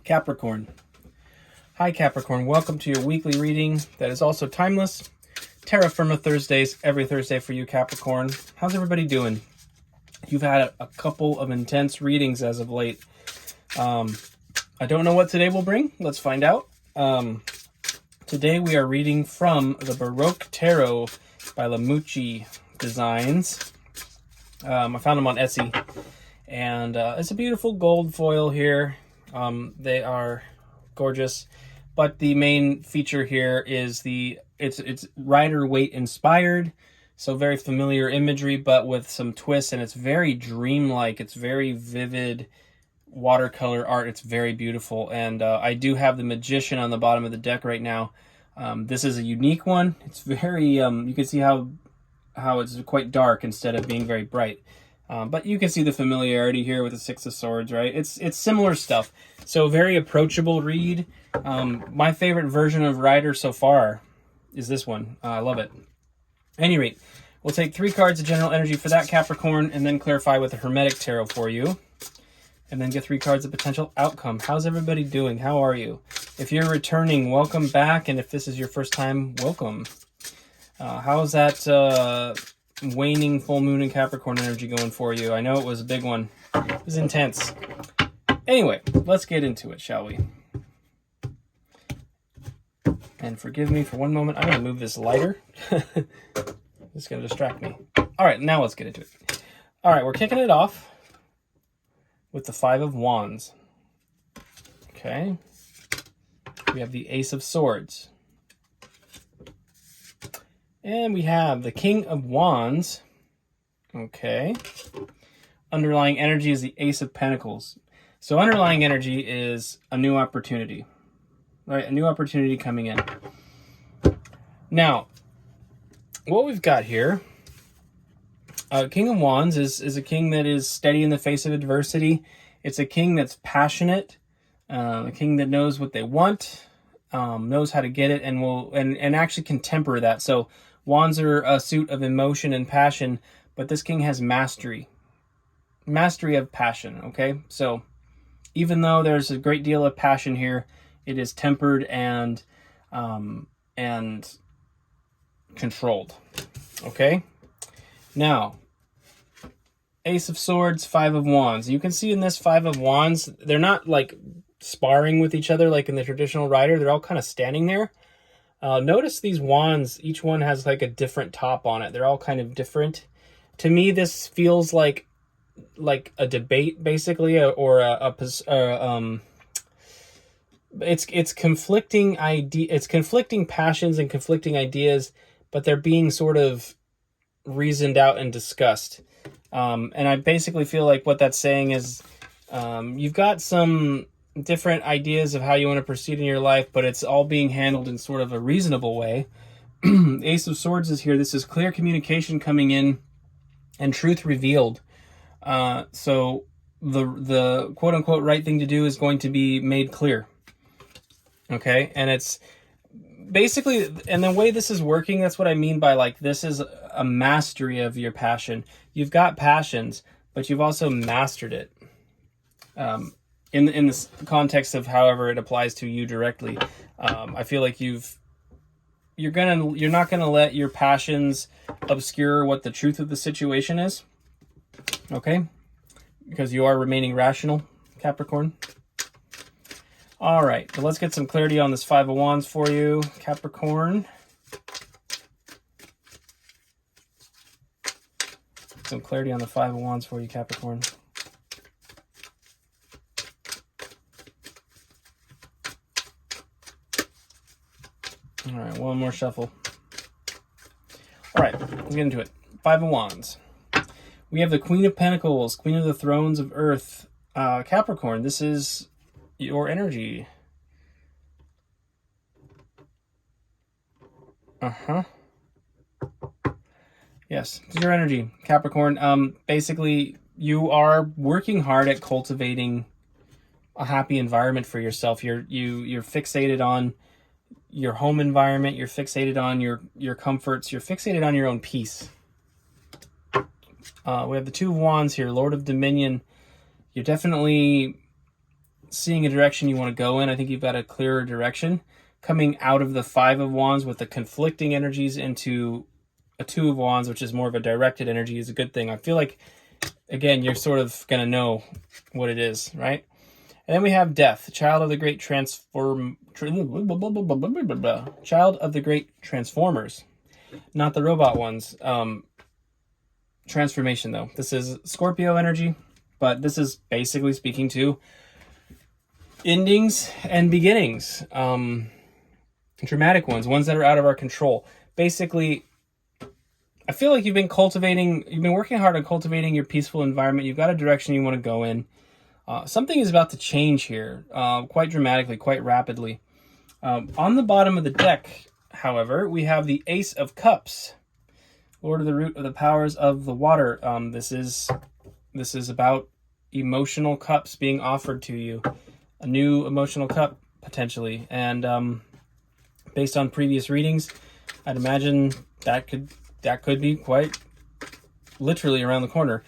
Capricorn. Hi Capricorn, welcome to your weekly reading that is also timeless. Terra Firma Thursdays, every Thursday for you Capricorn. How's everybody doing? You've had a couple of intense readings as of late. I don't know what today will bring. Let's find out. Today we are reading from the Baroque Tarot by Lamucci Designs. I found them on Etsy. And it's a beautiful gold foil here. They are gorgeous. But the main feature here is it's Rider-Waite inspired. So very familiar imagery, but with some twists. And it's very dreamlike. It's very vivid watercolor art. It's very beautiful. And I do have the Magician on the bottom of the deck right now. This is a unique one. It's very, you can see how it's quite dark instead of being very bright. But you can see the familiarity here with the Six of Swords, right? It's similar stuff. So very approachable read. My favorite version of Rider so far is this one. I love it. At any rate, we'll take 3 cards of general energy for that Capricorn and then clarify with the Hermetic Tarot for you. And then get 3 cards of potential outcome. How's everybody doing? How are you? If you're returning, welcome back. And if this is your first time, welcome. How's that waning full moon and Capricorn energy going for you? I know it was a big one. It was intense. Anyway, let's get into it, shall we? And forgive me for one moment. I'm going to move this lighter. It's going to distract me. All right, now let's get into it. All right, we're kicking it off with the 5 of Wands. Okay. We have the Ace of Swords. And we have the King of Wands. Okay. Underlying energy is the Ace of Pentacles. So underlying energy is a new opportunity. Right? A new opportunity coming in. Now, what we've got here, King of Wands is a king that is steady in the face of adversity. It's a king that's passionate, a king that knows what they want, knows how to get it, and actually can temper that. So wands are a suit of emotion and passion, but this king has mastery of passion. Okay, so even though there's a great deal of passion here, it is tempered and controlled. Okay. Now, Ace of Swords, 5 of Wands. You can see in this 5 of Wands, they're not like sparring with each other like in the traditional Rider. They're all kind of standing there. Notice these wands, each one has like a different top on it. They're all kind of different. To me, this feels like a debate, basically, or it's conflicting it's conflicting passions and conflicting ideas, but they're being sort of reasoned out and discussed. And I basically feel like what that's saying is you've got some different ideas of how you want to proceed in your life, but it's all being handled in sort of a reasonable way. Ace of Swords is here. This is clear communication coming in and truth revealed. So the quote-unquote right thing to do is going to be made clear. Okay, and it's basically, and the way this is working, that's what I mean by like this is a mastery of your passion. You've got passions, but you've also mastered it. In this context of however it applies to you directly, I feel like you're not gonna let your passions obscure what the truth of the situation is. Okay, because you are remaining rational, Capricorn. All right, so let's get some clarity on this 5 of Wands for you, Capricorn. Some clarity on the 5 of Wands for you, Capricorn. All right, one more shuffle. All right, let's get into it. 5 of Wands. We have the Queen of Pentacles, Queen of the Thrones of Earth. Capricorn, this is your energy. Yes, it's your energy, Capricorn. Basically, you are working hard at cultivating a happy environment for yourself. You're fixated on your home environment. You're fixated on your comforts. You're fixated on your own peace. We have the 2 of Wands here, Lord of Dominion. You're definitely seeing a direction you want to go in. I think you've got a clearer direction. Coming out of the Five of Wands with the conflicting energies into a Two of Wands, which is more of a directed energy, is a good thing. I feel like, again, you're sort of going to know what it is, right? And then we have Death, child of the great child of the great transformers, not the robot ones. Transformation, though. This is Scorpio energy, but this is basically speaking to endings and beginnings. Dramatic ones that are out of our control. Basically, I feel like you've been working hard on cultivating your peaceful environment. You've got a direction you want to go in. Something is about to change here, quite dramatically, quite rapidly. On the bottom of the deck, however, we have the Ace of Cups, Lord of the Root of the Powers of the Water. This is about emotional cups being offered to you, a new emotional cup potentially, and based on previous readings, I'd imagine that could be quite literally around the corner.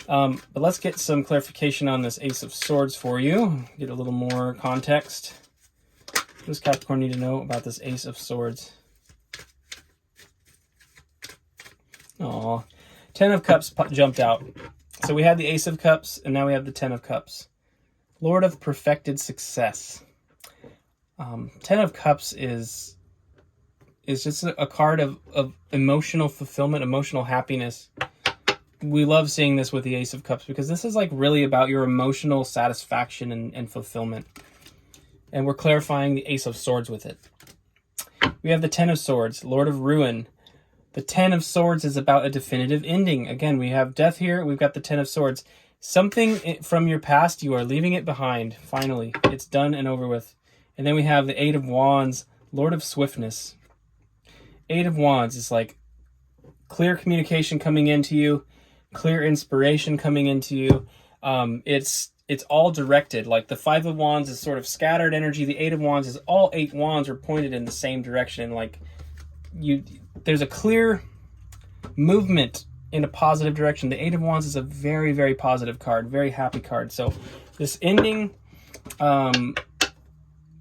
But let's get some clarification on this Ace of Swords for you. Get a little more context. What does Capricorn need to know about this Ace of Swords? Aw, 10 of Cups jumped out. So we had the Ace of Cups, and now we have the 10 of Cups. Lord of perfected success. 10 of Cups is just a card of emotional fulfillment, emotional happiness. We love seeing this with the Ace of Cups because this is like really about your emotional satisfaction and fulfillment. And we're clarifying the Ace of Swords with it. We have the 10 of Swords, Lord of Ruin. The 10 of Swords is about a definitive ending. Again, we have death here. We've got the 10 of Swords. Something from your past, you are leaving it behind. Finally, it's done and over with. And then we have the 8 of Wands, Lord of Swiftness. 8 of Wands is like clear communication coming into you, clear inspiration coming into you. It's all directed. Like the 5 of Wands is sort of scattered energy. The 8 of Wands is all 8 wands are pointed in the same direction. Like there's a clear movement in a positive direction. The 8 of Wands is a very, very positive card, very happy card. So this ending,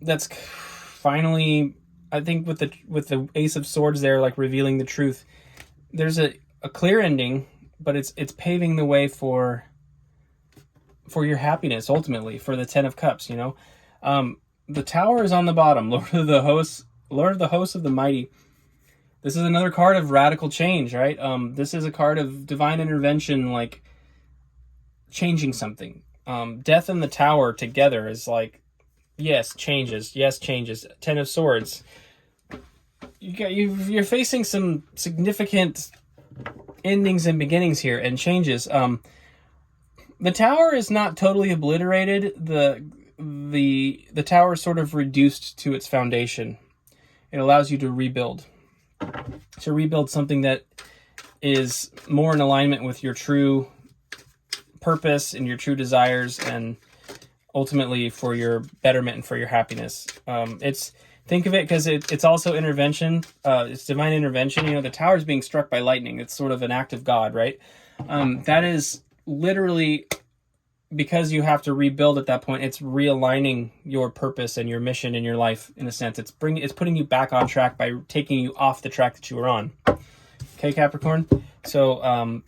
that's finally, I think with the Ace of Swords there, like revealing the truth, there's a clear ending, but it's paving the way for your happiness, ultimately, for the 10 of Cups, you know. The Tower is on the bottom, Lord of the Hosts of the Mighty. This is another card of radical change, right? This is a card of divine intervention, like changing something. Death and the Tower together is like, yes, changes. 10 of Swords. You're facing some significant endings and beginnings here and changes. The Tower is not totally obliterated. The Tower is sort of reduced to its foundation. It allows you to rebuild. To rebuild something that is more in alignment with your true purpose and your true desires, and ultimately for your betterment and for your happiness. Think of it because it's also intervention. It's divine intervention. You know, the tower is being struck by lightning. It's sort of an act of God, right? That is literally because you have to rebuild at that point. It's realigning your purpose and your mission in your life, in a sense. It's putting you back on track by taking you off the track that you were on. Okay, Capricorn? So,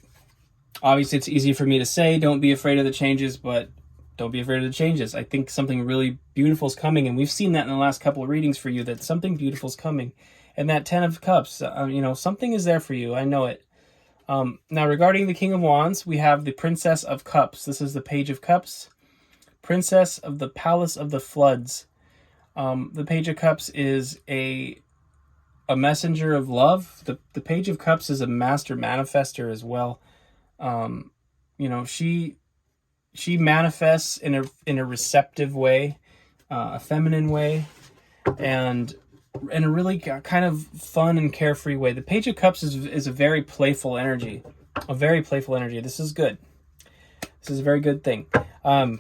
obviously it's easy for me to say, don't be afraid of the changes, but don't be afraid of the changes. I think something really beautiful is coming, and we've seen that in the last couple of readings for you, that something beautiful is coming. And that 10 of Cups, something is there for you. I know it. Now, regarding the King of Wands, we have the Princess of Cups. This is the Page of Cups. Princess of the Palace of the Floods. The Page of Cups is a messenger of love. The Page of Cups is a master manifester as well. She manifests in a receptive way, a feminine way, and in a really kind of fun and carefree way. The Page of Cups is a very playful energy. This is good. This is a very good thing. And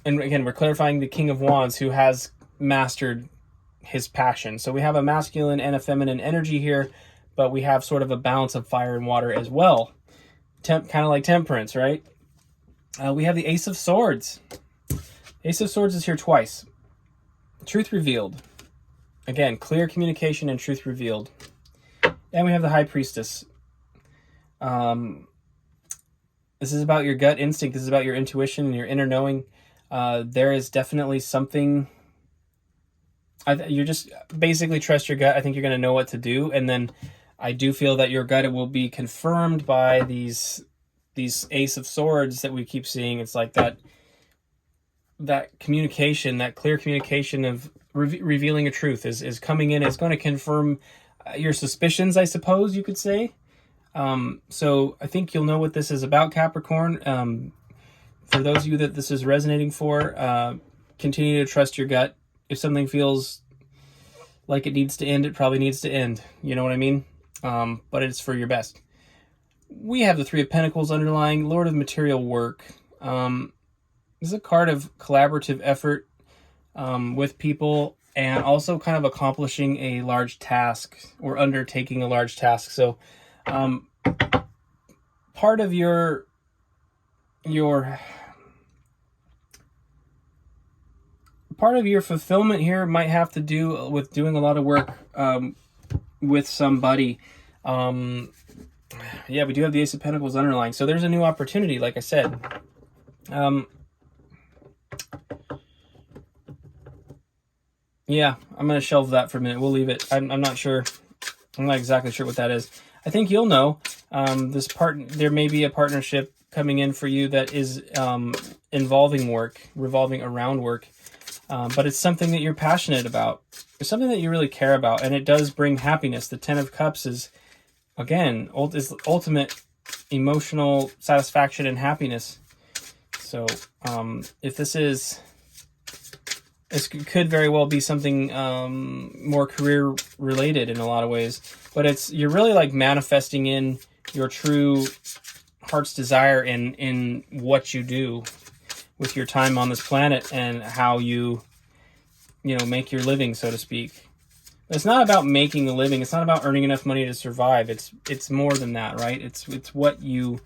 again, we're clarifying the King of Wands, who has mastered his passion. So we have a masculine and a feminine energy here, but we have sort of a balance of fire and water as well. Kind of like temperance, right? We have the Ace of Swords. Ace of Swords is here twice. Truth revealed. Again, clear communication and truth revealed. And we have the High Priestess. This is about your gut instinct. This is about your intuition and your inner knowing. There is definitely something. You're just basically trust your gut. I think you're going to know what to do. And then I do feel that your gut will be confirmed by these Ace of Swords that we keep seeing. It's like that communication, that clear communication of revealing a truth is coming in. It's going to confirm your suspicions, I suppose you could say. So I think you'll know what this is about, Capricorn. For those of you that this is resonating for, continue to trust your gut. If something feels like it needs to end, it probably needs to end. You know what I mean? But it's for your best. We have the Three of Pentacles underlying, Lord of Material Work. This is a card of collaborative effort with people and also kind of accomplishing a large task or undertaking a large task. So part of your fulfillment here might have to do with doing a lot of work with somebody. Yeah, we do have the Ace of Pentacles underlying. So there's a new opportunity, like I said. Yeah, I'm going to shelve that for a minute. We'll leave it. I'm not sure. I'm not exactly sure what that is. I think you'll know. There may be a partnership coming in for you that is involving work, revolving around work. But it's something that you're passionate about. It's something that you really care about, and it does bring happiness. The Ten of Cups is, again, is ultimate emotional satisfaction and happiness. So if this could very well be something more career related in a lot of ways, but you're really like manifesting in your true heart's desire in what you do with your time on this planet and how you make your living, so to speak. But it's not about making a living. It's not about earning enough money to survive. It's more than that, right? It's what your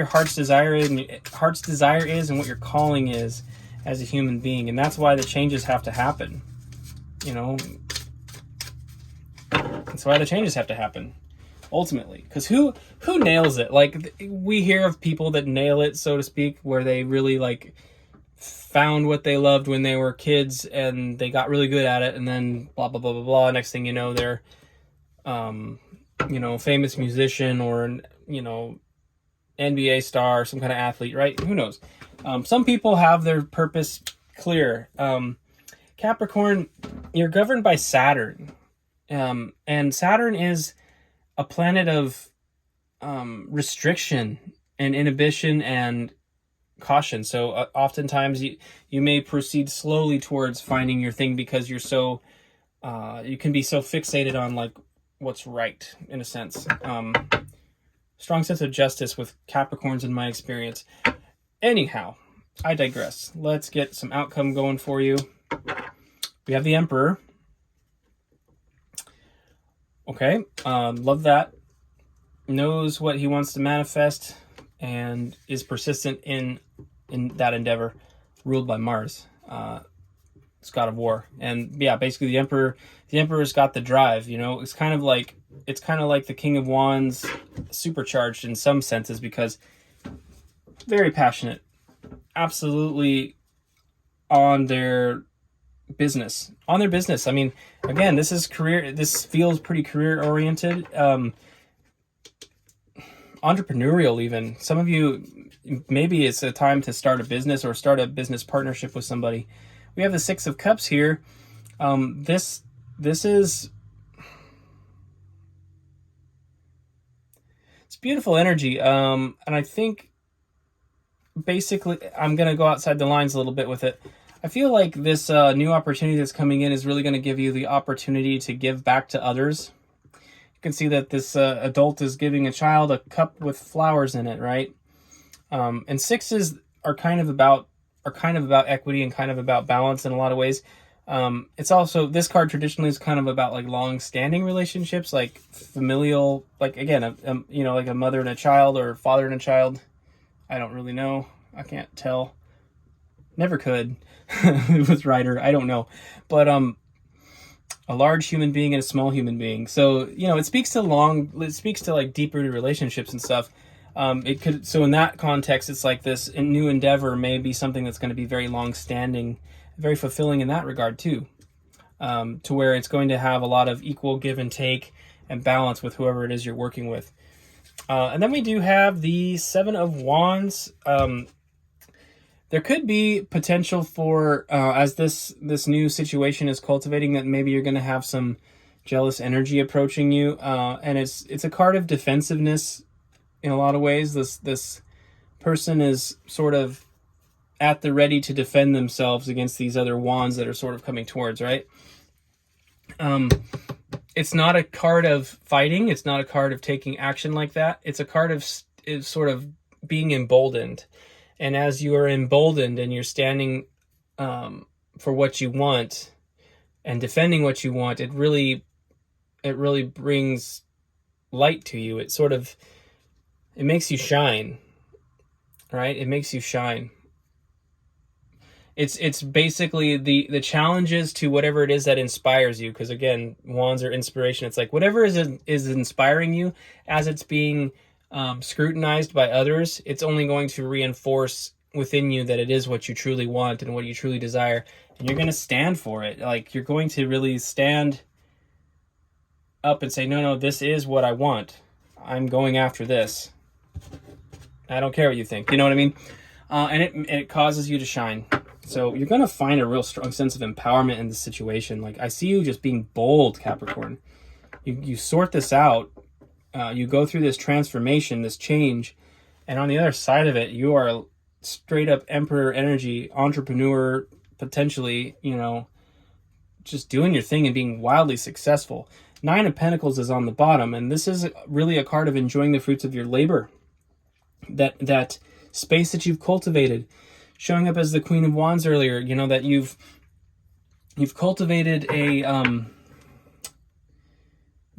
heart's desire is, and what your calling is as a human being, and that's why the changes have to happen. That's why the changes have to happen. Ultimately, because who nails it? Like, we hear of people that nail it, so to speak, where they really like found what they loved when they were kids and they got really good at it, and then blah blah blah blah blah. Next thing you know, they're famous musician or an NBA star, some kind of athlete, right? Who knows? Some people have their purpose clear. Capricorn, you're governed by Saturn, and Saturn is a planet of restriction and inhibition and caution. So oftentimes you may proceed slowly towards finding your thing because you're so you can be so fixated on like what's right, in a sense. Strong sense of justice with Capricorns in my experience. Anyhow, I digress. Let's get some outcome going for you. We have the Emperor. Okay, love that. Knows what he wants to manifest and is persistent in that endeavor. Ruled by Mars. It's God of War. And yeah, basically the Emperor's got the drive, It's kind of like the King of Wands supercharged in some senses, because very passionate. Absolutely on their business. I mean, again, this is career. This feels pretty career oriented. Entrepreneurial even. Some of you, maybe it's a time to start a business or start a business partnership with somebody. We have the Six of Cups here. This is, it's beautiful energy. And I think basically I'm going to go outside the lines a little bit with it. I feel like this new opportunity that's coming in is really going to give you the opportunity to give back to others. You can see that this adult is giving a child a cup with flowers in it, right? And sixes are kind of about equity and kind of about balance in a lot of ways. It's also, this card traditionally is kind of about like long-standing relationships, like familial, like again, like a mother and a child or father and a child. I don't really know. I can't tell. Never could. With Ryder, I don't know. But a large human being and a small human being. So, you know, it speaks to like deep-rooted relationships and stuff. So in that context, it's like this new endeavor may be something that's going to be very long-standing, very fulfilling in that regard too. To where it's going to have a lot of equal give and take and balance with whoever it is you're working with. And then we do have the Seven of Wands. There could be potential for, as this new situation is cultivating, that maybe you're going to have some jealous energy approaching you. And it's a card of defensiveness in a lot of ways. This person is sort of at the ready to defend themselves against these other wands that are sort of coming towards, right? It's not a card of fighting. It's not a card of taking action like that. It's a card of sort of being emboldened. And as you are emboldened and you're standing for what you want and defending what you want, it really brings light to you. It makes you shine, right? It makes you shine. It's basically the challenges to whatever it is that inspires you. Because again, wands are inspiration. It's like whatever is inspiring you, as it's being scrutinized by others, it's only going to reinforce within you that it is what you truly want and what you truly desire, and you're going to stand for it. Like, you're going to really stand up and say, no, this is what I want. I'm going after this. I don't care what you think. You know what I mean? And it causes you to shine. So you're going to find a real strong sense of empowerment in this situation. Like, I see you just being bold, Capricorn. You sort this out. You go through this transformation, this change, and on the other side of it, you are straight up emperor energy, entrepreneur, potentially, you know, just doing your thing and being wildly successful. Nine of Pentacles is on the bottom, and this is really a card of enjoying the fruits of your labor. That space that you've cultivated, showing up as the Queen of Wands earlier, you know, that you've cultivated a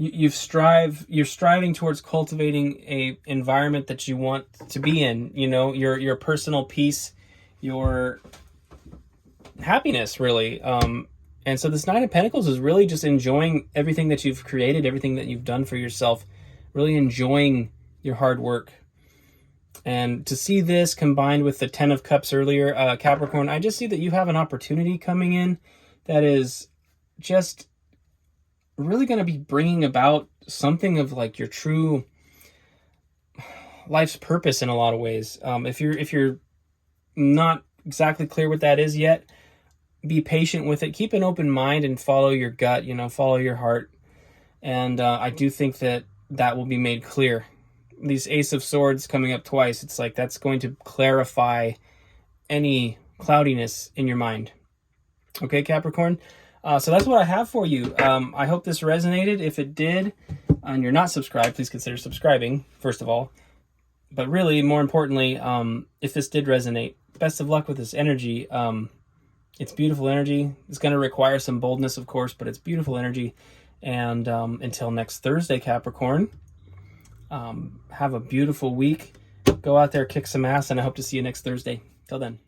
you're striving towards cultivating a environment that you want to be in, you know, your personal peace, your happiness, really. And so this Nine of Pentacles is really just enjoying everything that you've created, everything that you've done for yourself, really enjoying your hard work. And to see this combined with the Ten of Cups earlier, Capricorn, I just see that you have an opportunity coming in that is just really going to be bringing about something of like your true life's purpose in a lot of ways. If you're not exactly clear what that is yet, be patient with it. Keep an open mind and follow your gut, you know, follow your heart. And I do think that will be made clear. These Ace of Swords coming up twice, it's like that's going to clarify any cloudiness in your mind. Okay, Capricorn? So that's what I have for you. I hope this resonated. If it did, and you're not subscribed, please consider subscribing, first of all. But really, more importantly, if this did resonate, best of luck with this energy. It's beautiful energy. It's going to require some boldness, of course, but it's beautiful energy. And until next Thursday, Capricorn, have a beautiful week. Go out there, kick some ass, and I hope to see you next Thursday. Till then.